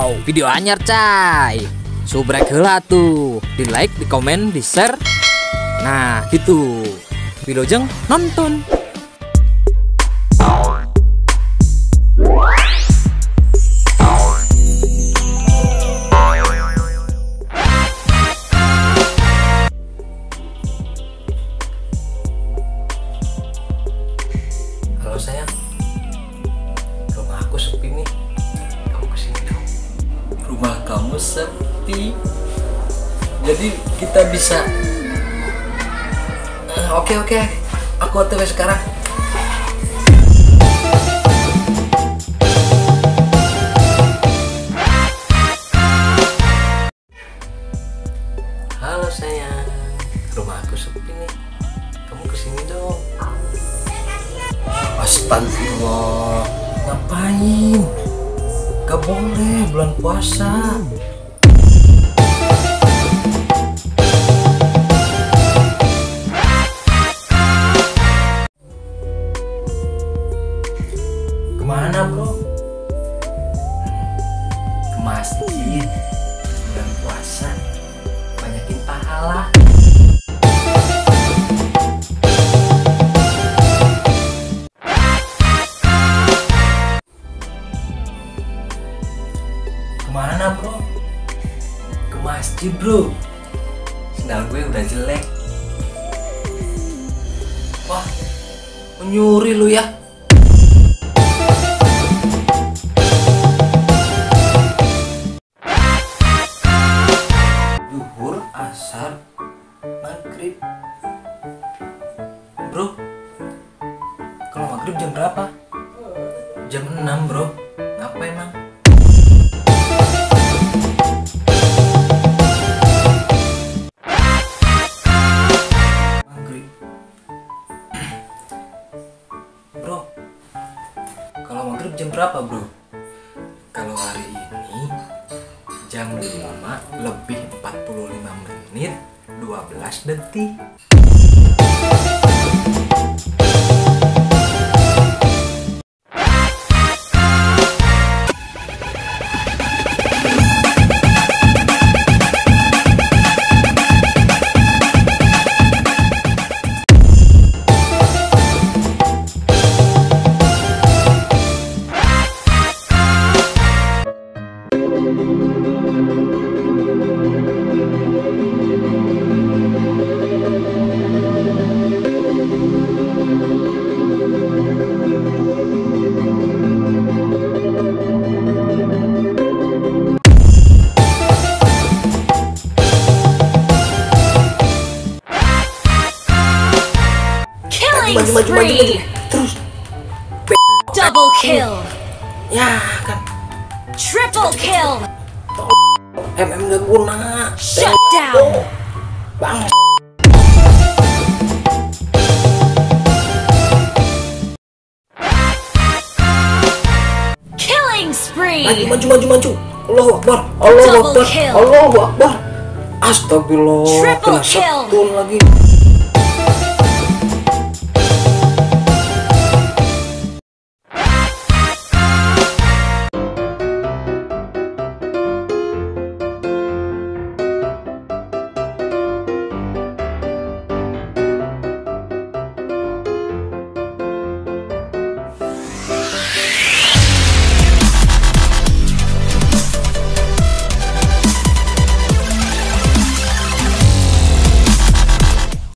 Wow, video anyar cai. Subrek heula tuh, di like, di komen, di share. Nah gitu, wilujeng nonton. Halo sayang, rumah aku sepi nih, kamu kesini dong. Rumah kamu sepi, jadi kita bisa Oke, aku OTW sekarang. Halo sayang, rumah aku sepi nih, kamu kesini dong. Astagfirullah, ngapain? Gak boleh, bulan puasa. Kemana bro? Ke masjid, bulan puasa, banyakin pahala. Kemana bro? Ke masjid bro. Sendal gue udah jelek. Wah, menyuri lu ya. Zuhur, asar, maghrib. Bro, kalau maghrib jam berapa? Jam 6 bro. Ngapa emang? Bro, kalau maghrib jam berapa bro? Kalau hari ini jam 5 lebih 45 menit 12 detik. Maju terus double kill, ya kan, triple kill, gak guna, shut down, bang. killing spree, Maju. Allahu Akbar, Double kill. Allahu Akbar. Astagfirullah, Triple kena kill. setun lagi.